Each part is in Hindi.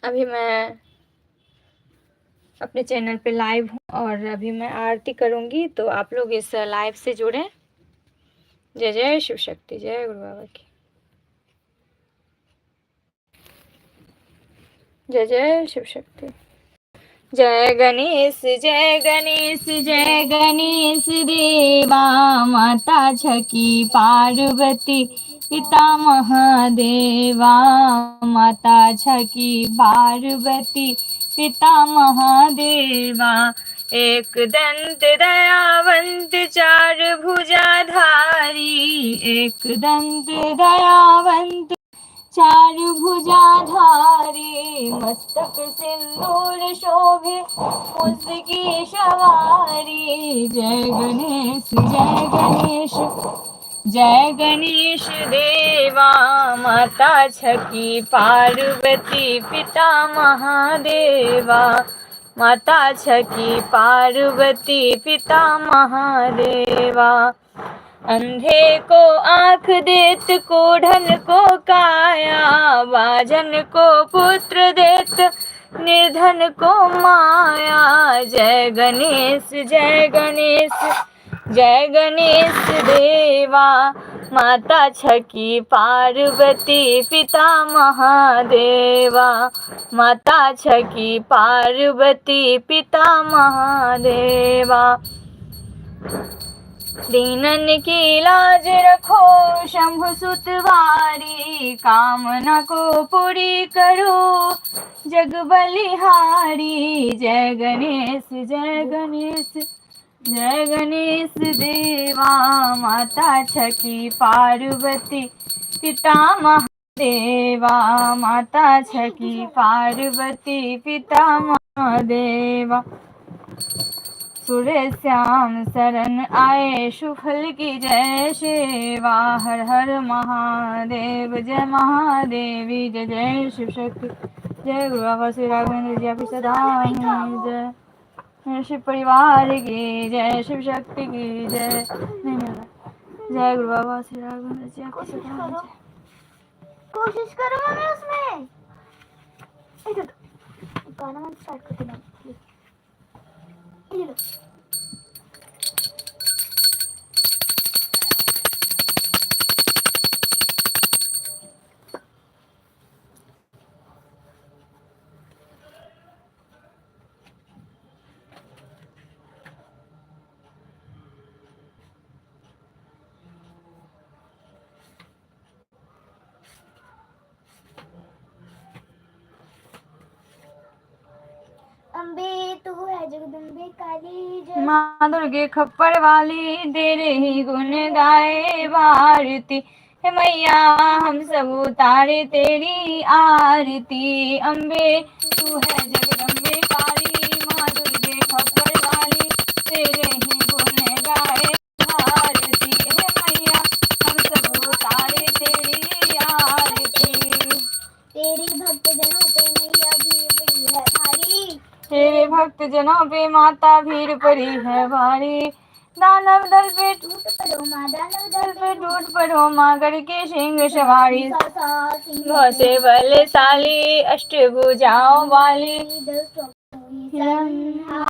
अभी मैं अपने चैनल पे लाइव हूँ और अभी मैं आरती करूँगी, तो आप लोग इस लाइव से जुड़ें। जय जय शिव शक्ति, जय गुरु बाबा की जय जय शिव शक्ति। जय गणेश जय गणेश जय गणेश देवा, माता छकी पार्वती पिता महादेवा, माता छकी पार्वती पिता महादेवा। एक दंत दयावंत चार भुजाधारी, एक दंत दयावंत चार भुजाधारी, मस्तक सिंदूर शोभे उसकी सवारी। जय गणेश जय गणेश जय गणेश देवा, माता छकी पार्वती पिता महादेवा, माता छकी पार्वती पिता महादेवा। अंधे को आँख देत, कोढ़न को काया, बाजन को पुत्र देत, निर्धन को माया। जय गणेश जय गणेश जय गणेश देवा, माता छकी पार्वती पिता महादेवा, माता छकी पार्वती पिता महादेवा। दीनन की लाज रखो शंभु सुतवारी, कामना को पूरी करो जग बलिहारी। जय गणेश जय गणेश जय गणेश देवा, माता छकी पार्वती पिता महादेवा, माता छकी पार्वती पिता महादेवा। सूर्य श्याम शरण आए सुफल की जय सेवा, हर हर महादेव जय महादेवी, जय जय शिव शक्ति, जय गुरु बाबा श्री राघवेंद्र जी की सदा जय, शिव परिवार की जय, शिव शक्ति की जय, जय गुरु बाबा श्री राघवेंद्र जी की सदा जय। कोशिश करो मम्मी उसमें गाना मैं स्टार्ट करती हूँ। अम्बे तू है जगदम्बे काली जय, माँ दुर्गे खप्पर वाली तेरे ही गुण गाए भारती। हे मैया हम सब उतारे तेरी आरती, अम्बे तू है जगदम्बे काली, माँ दुर्गे खप्पर वाली तेरे ही गुण गाए भारती। हे मैया हम सब उतारे तेरी आरती, तेरी भक्त जनों पे मैया भीड़ पड़ी है भारी, तेरे भक्त जनों पे माता भीड़ पड़ी है भारी। दानव दल पे टूट पड़ो माँ दानव दल दल पे टूट पड़ो माँ करके सिंह सवारी। सिंह से बलशाली अष्टभुजाओं वाली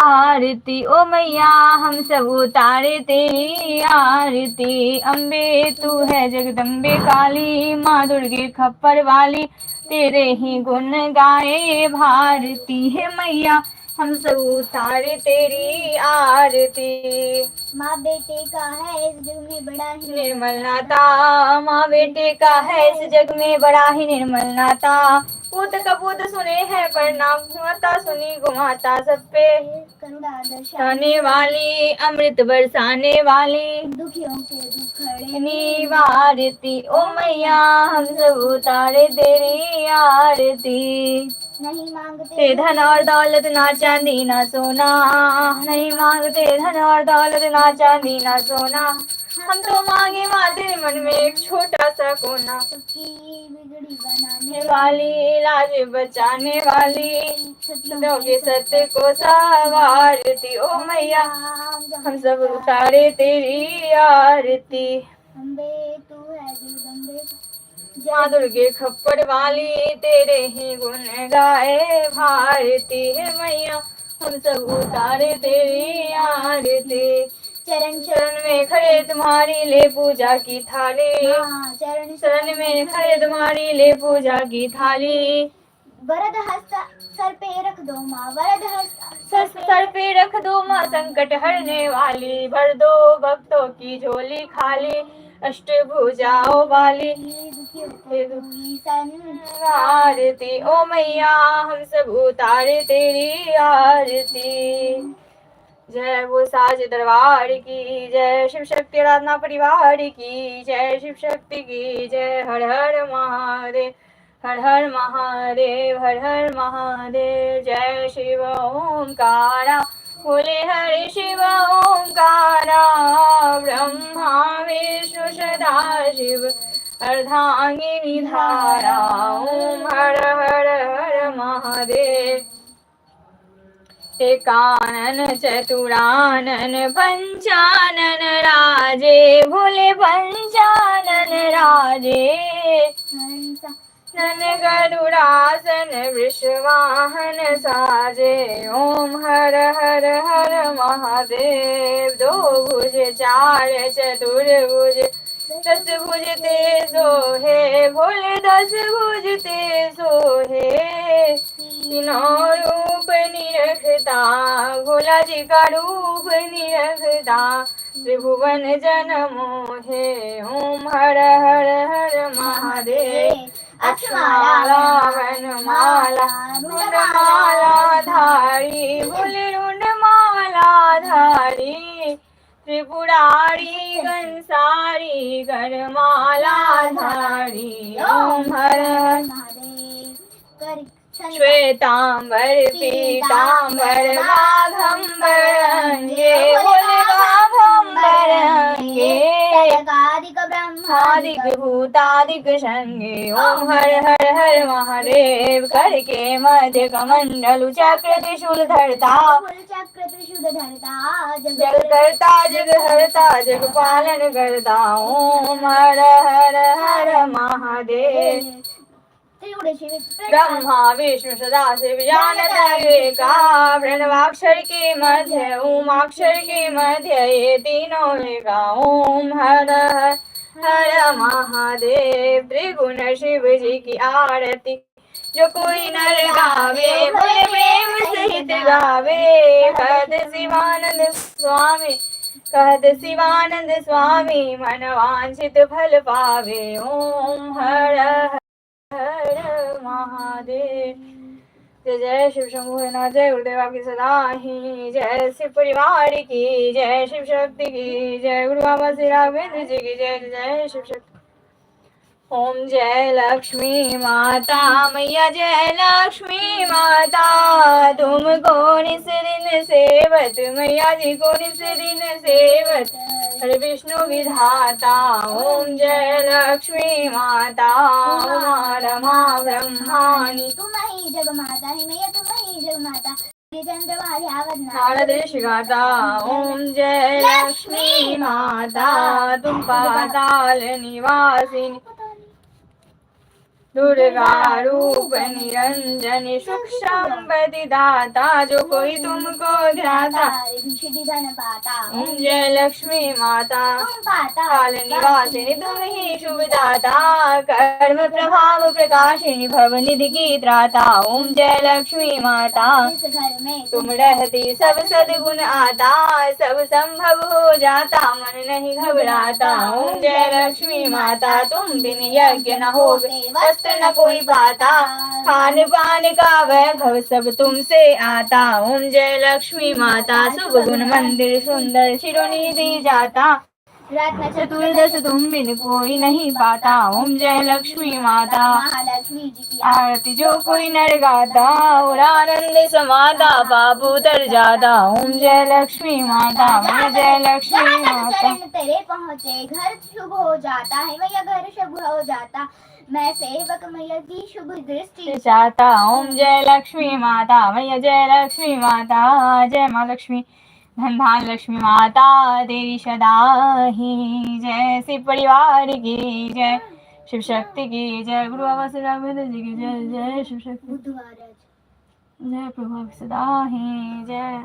आरती। ओ मैया हम सब उतारे तेरी आरती, अम्बे तू है जगदम्बे काली, माँ दुर्गे खप्पर वाली तेरे ही गुण गाए भारती। है मैया हम सब उतारे तेरी आरती, माँ बेटे का है इस जग में बड़ा ही निर्मल नाता, माँ बेटे का है इस जग में बड़ा ही निर्मल नाता। पूत कपूत सुने हैं प्रणाम, माता सुनी गो माता सब पे करुणा दर्शाने वाली, अमृत बरसाने वाली, दुखियों के दुख हरे निवारती। ओ मैया हम सब उतारे तेरी आरती, नहीं मांगते ते धन और दौलत ना चांदी ना सोना, नहीं मांगते धन और दौलत ना चांदी ना सोना, हम तो मांगे माँ तेरे मन में एक छोटा सा कोना। सबकी बिगड़ी बनाने वाली लाज बचाने वाली, सत्यों के सत्य को सवारती। ओ मैया हम सब उतारे तेरी आरती, अम्बे तू है जगदम्बे माँ दुर्गे खप्पर वाली तेरे ही गुण गाए भारती है मैया हम सब उतारे तेरी आरती। चरण शरण में खड़े तुम्हारी ले पूजा की थाली, माँ चरण शरण में खड़े तुम्हारी ले पूजा की थाली। वरद हस्त सर पे रख दो माँ, वरद हस्त सर पे रख दो माँ संकट हरने वाली, भर दो भक्तों की झोली खाली, अष्टभुजाओं वाली आरती। ओ मैया हम सब उतारे तेरी आरती। जय वो साज दरबार की जय, शिव शक्ति आराधना परिवार की जय, शिव शक्ति की जय। हर हर महादेव, हर हर महादेव, हर हर महादेव। जय शिव ओंकारा बोले हरे शिव ओंकारा, ब्रह्मा विष्णु सदा शिव अर्धांगिनी धारा। ओम हर हर हर महादेव। एकानन चतुरानन पंचानन राजे, भोले पंचानन राजे। नन गरुड़ासन वृषवाहन साजे। ओम हर हर हर महादेव। दो भुज चार चतुर्भुज, दस भुज ते सोहे, भोले दस भुज ते सोहे। तीनों रूप निरखता, भोला जी का रूप निरखता, त्रिभुवन जन मोहे। ओम हर हर हर महादेव। अक्षमाला वनमाला रुंडमाला धारी, भोले रुंडमाला धारी। त्रिपुरारी कंसारी गणमाला धारी। ओम हर हर महादेव। श्वेतांबर पीतांबर बाघंबर अंगे, भोले बाघंबर अंगे। तदगादिक ब्रह्मादिक आदिक भूतादिक संगे। ओम हर हर हर महादेव। करके मध्य कमंडलु चक्र त्रिशूल धरता, चक्र त्रिशूल धरता, जग करता जग हरता जग पालन करता। ओम हर हर हर महादेव। ब्रह्मा विष्णु सदा शिव जानत विवेका, प्रणवाक्षर के मध्य उमाक्षर के मध्य ये तीनों एका। ओम हर हर महादेव। त्रिगुण शिव जी की आरती जो कोई नर गावे, बड़े प्रेम सहित गावे। कहत शिवानंद स्वामी, कहत शिवानंद स्वामी, मन वांछित फल पावे। ओम हर हर महादेव। जय जय शिव शंभुनाथ, जय गुरुदेवा की सदा ही जय, शिव परिवार की जय, शिव शक्ति की जय, गुरु बाबा श्री राघवेंद्र जी की जय। जय शिव शक्ति। ओम जय लक्ष्मी माता मैया, जय लक्ष्मी माता। तुमको निस दिन सेवत, मैया जी को निस दिन सेवत, हरे विष्णु विधाता। ओम जय लक्ष्मी माता। उमा रमा ब्रह्माणी तुम ही जग माता है मैया, तुम ही जग माता। नारद ऋषि गाता। ओम जय लक्ष्मी माता। तुम पाताल निवासिनी, दुर्गा रूप निरंजनी, सुख संपत्ति दाता, जो कोई तुमको ध्याता धन पाता। ओम जय लक्ष्मी माता। तुम पाता काल निवासिनी तुम ही शुभ दाता, कर्म प्रभाव प्रकाशिनी, भव निधि की त्राता। ओम जय लक्ष्मी माता। जिस घर में तुम रहती सब सद्गुण आता, सब संभव हो जाता, मन नहीं घबराता। ओम जय लक्ष्मी माता। तुम बिन यज्ञ न होवे, वस्त्र न कोई पाता, खान पान का वैभव सब तुमसे आता। ओम जय लक्ष्मी माता। शुभ गुण मंदिर सुंदर चिरनिधि जाता, रत्न चतुर्दश तुम बिन कोई नहीं पाता। ओम जय लक्ष्मी माता। महालक्ष्मी जी की आरती जो कोई नर गाता, और आनंद समाता, पाप उतर जाता। ओम जय लक्ष्मी माता। मैं जय लक्ष्मी माता। चरण तेरे पहुँचे घर शुभ हो जाता है मैया, घर शुभ हो जाता। मैं सेवक मैया की शुभ दृष्टि चाहता। ओम जय लक्ष्मी माता। मैया जय लक्ष्मी माता। जय माँ लक्ष्मी, धन धान लक्ष्मी माता तेरी सदा ही जय। शिव परिवार की जय, शिव शक्ति की जय। गुरु बाबा श्री राघवेंद्र जी की जय। जय शिव शक्ति। बुधवार जय प्रभु सदा ही जय।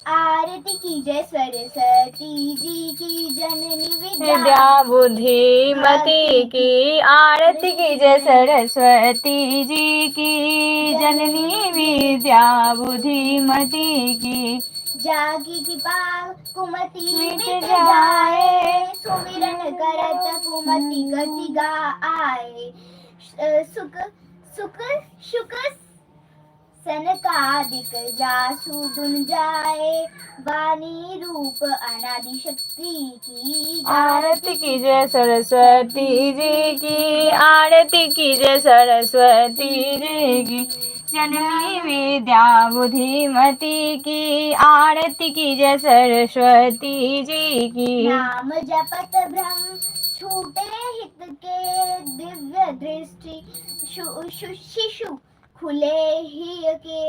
आरती की जय सरस्वती जी की, जननी विद्या बुद्धि मति की। आरती की जय सरस्वती जी की, जननी विद्या बुद्धि मति की। जागी कृपा कुमति मिट मिट जाए, जाए, सुमिरन करत कुमति गति गा आए। सुख सुख शुक सनकादिक जासु धुन जाए, वाणी रूप अनादि शक्ति की। आरती की जय सरस्वती जी की। आरती की जय सरस्वती जी की, जननी विद्या बुद्धि मति की। आरती की जय सरस्वती जी की। नाम जपत भ्रम छूटे हित के, दिव्य दृष्टि शिशु खुले ही के।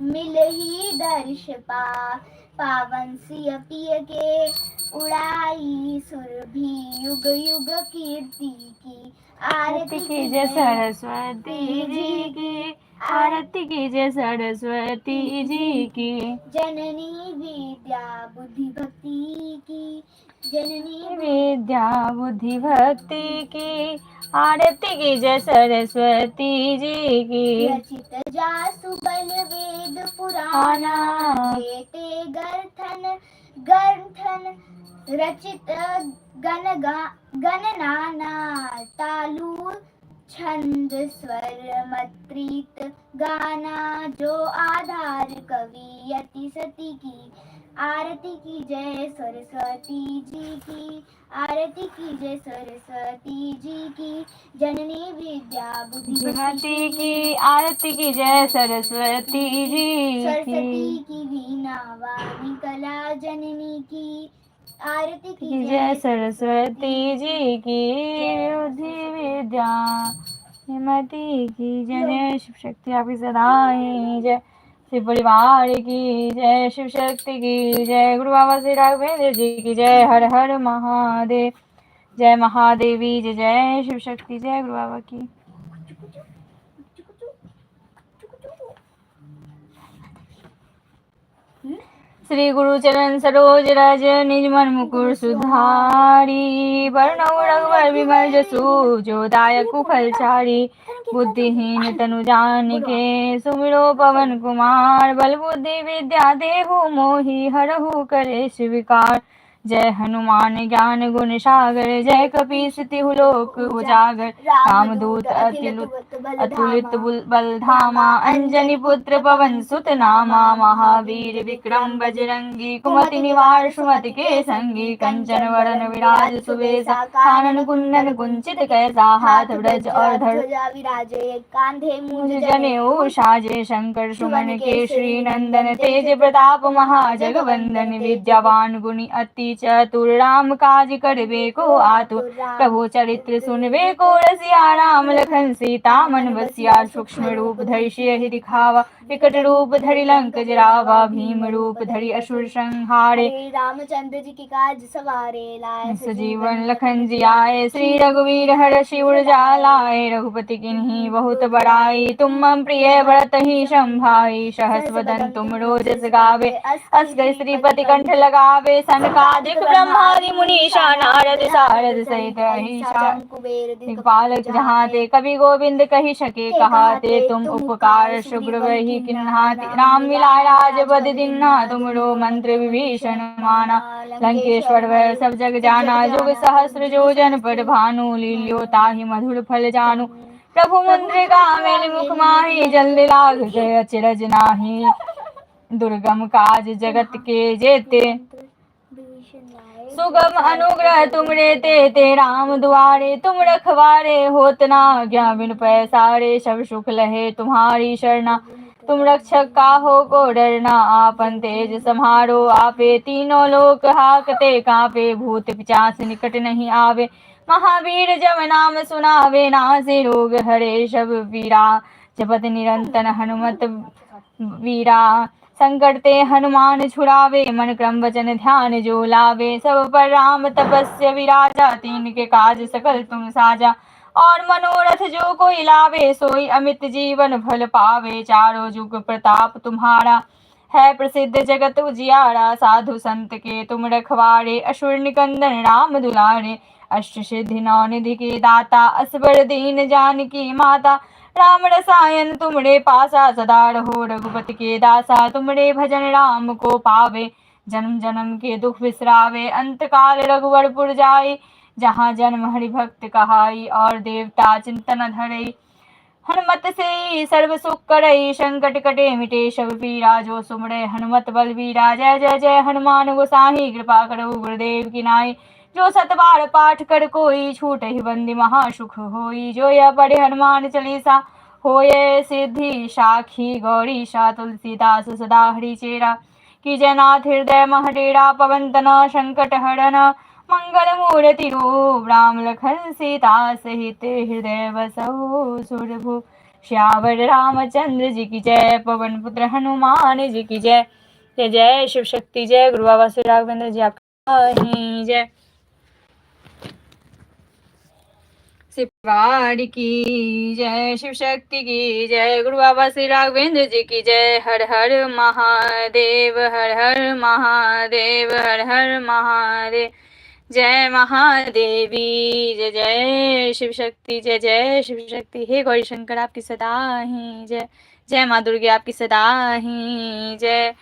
मिल ही दर्श पावन सिय पिय के, उड़ाई सुरभि युग युग कीर्ति की। आरती की जय सरस्वती जी की। आरती की जय सरस्वती जी की। जननी विद्या बुद्धि भक्ति की, जननी विद्या बुद्धि भक्ति की। आरती की जय सरस्वती जी की। रचित जासु बल वेद पुराना, जेते ग्रंथन रचित गणनाना। तालु छंद स्वर मत्रित गाना, जो आधार कवि यति सती की। आरती की जय सरस्वती जी की। आरती की जय सरस्वती जी की, जननी विद्या बुद्धिमती की। आरती की जय सरस्वती जी सरस्वती की वीणा वाणी कला जननी की। आरती की जय सरस्वती जी की। बुद्धि विद्या मति की जय। शिव शक्ति आपकी सदा ही जय। शिव परिवार की जय। शिव शक्ति की जय। गुरु बाबा श्री राघवेंद्र जी की जय। हर हर महादेव। जय महादेवी जय। जय शिव शक्ति। जय गुरु बाबा की। श्री गुरु चरण सरोज रज, निज मन मुकुर सुधारी। वर्णौ रघुवर विमल जसु, जो दायक फलचारी। बुद्धिहीन तनु जानिके, सुमिरो पवन कुमार। बल बुद्धि विद्या देहु मोहि, हरहु कलेश विकार। जय हनुमान ज्ञान गुण सागर, जय कपीस तिहु लोक उजागर। रामदूत अतुलित बल धामा, अंजनी पुत्र पवन सुत नामा। महावीर विक्रम बजरंगी, कुमति निवार सुमति के संगी। कंचन वरन विराज सुबेसा, कानन कुंडल कुंचित कैसा। हाथ ब्रज और ध्वजा विराजे, कांधे मूंज जनेऊ साजे। शंकर सुमन केसरी नंदन, तेज प्रताप महाजगवंदन। विद्यावान गुणी अति चतुर, राम काज करबे को आतुर। प्रभु चरित्र सुनबे को रसिया, राम लखन सीता मन बसिया। सूक्ष्म रूप धरि सियहि दिखावा, विकट रूप धरि लंक जरावा। भीम रूप धरि असुर संहारे, रामचंद्र जी की काज सवारे। लाए सजीवन लखन जियाए, श्री रघुवीर हरषि उर जालाए। रघुपति किन्ही बहुत बड़ाई, तुम मम प्रिय भरत ही संभाई। सहस वदन तुम रोजस गावे, अस गई श्रीपति कंठ लगावे। सनकादिक ब्रह्मादि मुनीषा, नारद सारद सहित अहिसा। दिक्पालक जहाँ ते कवि गोविंद कहि सके, कहाते तुम उपकार सुग्रीव ही किन्हाते। राम मिलाए राजपद दीन्हा, तुमरो मंत्र विभीषण माना। लंकेश्वर वै सब जग जाना, जुग सहस्र जो जन पर भानु। लील्यो ताहि मधुर फल जानू, प्रभु मुद्रिका मेलि मुख माहि। जल्दी लाग गए अचरज नाही, दुर्गम काज जगत के जेते। सुगम अनुग्रह तुमरे ते राम दुआरे। तुम रखवारे होत न आज्ञा, बिन पैसारे। सब सुख लहे तुम्हारी शरणा, तुम रक्षक काहो को डरना। आपन तेज सम्हारो आपे, तीनों लोक हाकते कापे। भूत पिशाच निकट नहीं आवे, महावीर जब नाम सुनावे। नासे रोग हरे सब पीरा, जपत निरंतर हनुमत वीरा। संकट ते हनुमान छुड़ावे, मन क्रम वचन ध्यान जो लावे। सब पर राम तपस्या विराजा, तिनके काज सकल तुम साजा। और मनोरथ जो कोई लावे, सोई अमित जीवन फल पावे। चारों जुग प्रताप तुम्हारा, है प्रसिद्ध जगत उजियारा। साधु संत के तुम रखवारे, असुर निकंदन राम दुलारे। अष्ट सिद्धि नौ निधि के दाता, असबर दीन जानकी माता। राम रसायन तुमरे पासा, सदा रहो रघुपति के दासा। तुमरे भजन राम को पावे, जन्म जन्म के दुख बिसरावे। अंत काल रघुवरपुर जाई, जहाँ जन्म हरि भक्त कहाई। और देवता चिंतन धरई, हनुमत से सर्व सुख करई। संकट कटे मिटे सब पीरा, जो सुमरे हनुमत बलबीरा। जय जय जय हनुमान गोसाई, कृपा करो गुरुदेव की नाई। जो सत बार पाठ कर कोई, छूटहि बंदी महासुख होई। जो यह पढ़े हनुमान चालीसा, होये सिद्धि साखी गौरीशा। तुलसीदास सदा हरिचेरा, कीजय नाथ हृदय मह डेरा। पवन तना संकट हरन, मंगल मूर्ति रूप। राम लखन सीता सहित, हृदय बसहु सुरभूप। श्यावर रामचंद्र जी की जय, पवन पुत्र हनुमान जी की जय। जय जय शिव शक्ति जय, गुरु बाबा श्री राघवेंद्र जी आपकी जय। शिववाड़ी की जय, शिव शक्ति की जय, गुरु बाबा श्री राघवेंद्र जी की जय। हर हर महादेव, हर हर महादेव, हर हर महादेव। जय महादेवी, जय जय शिव शक्ति, जय जय शिव शक्ति। हे गौरी शंकर आपकी सदा ही जय। जय माँ दुर्गे आपकी सदा ही जय।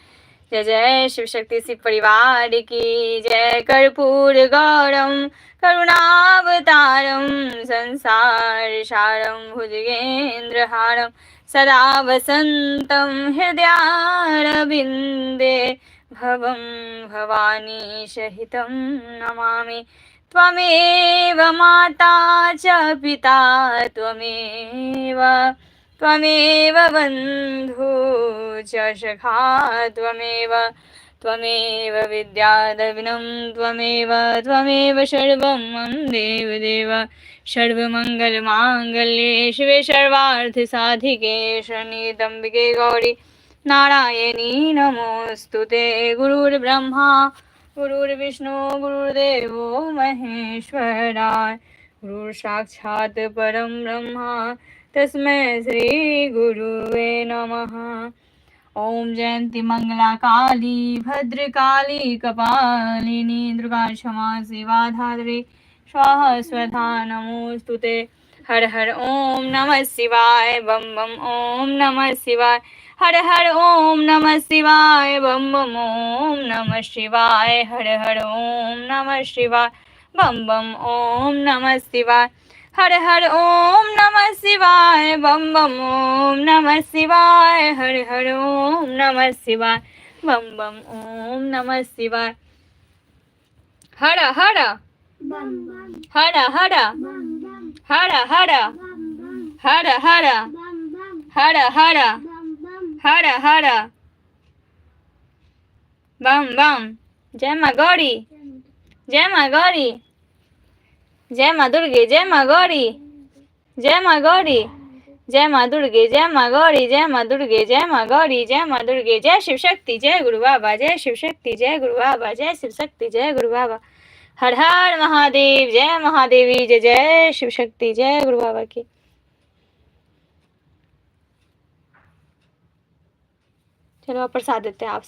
जय जय शिव शक्ति। शिव परिवार की जय। कर्पूर गौरम करुणावतारम, संसार सारम भुजगेंद्र हारम। सदा वसंतम हृदयारविंदे, भवं भवानी सहितं नमामि। त्वमेव माता च पिता, त्वमेव बन्धु च सखा। त्वमेव विद्याद्रविणं, त्वमेव सर्वं मम देवदेव। सर्वमङ्गलमाङ्गल्ये शिवे सर्वार्थसाधिके, शरण्ये गौरी नारायणी नमोस्तुते। गुरुर्ब्रह्मा गुरुर्विष्णु गुरुर्देवो महेश्वराय, गुरुः साक्षात् परं ब्रह्म तस्मै श्री गुरुवे नमः। ओम जयंती मंगला काली भद्रकाली कपालिनी, दुर्गा क्षमा सेवा धात्री स्वाहा स्वधा नमोस्तुते। हर हर ओम नमः शिवाय, बम बम ओम नमः शिवाय। हर हर ओम नमः शिवाय, बम बम ओम नमः शिवाय। हर हर ओम नमः शिवाय, बम बम ओम नमः शिवाय। हर हर ओम नमः शिवाय, बम बम ओम नमः शिवाय। हर हर ओम नमः शिवाय, बम बम ओम नमः शिवाय। हर हर हर हर हर हर हर हर हर हर हर हर बम बम। जय माँ गौरी, जय माँ गौरी, जय माँ दुर्गे, जय माँ गौरी, जय माँ गौरी, जय माँ दुर्गे, जय माँ गौरी, जय माँ दुर्गे, जय माँ गौरी, जय माँ दुर्गे। जय शिव शक्ति, जय गुरु बाबा, जय शिव शक्ति, जय गुरु बाबा, जय शिव शक्ति, जय गुरु बाबा। हर हर महादेव, जय महादेवी, जय जय शिव शक्ति, जय गुरु बाबा की। चलो आप प्रसाद देते हैं आप सब।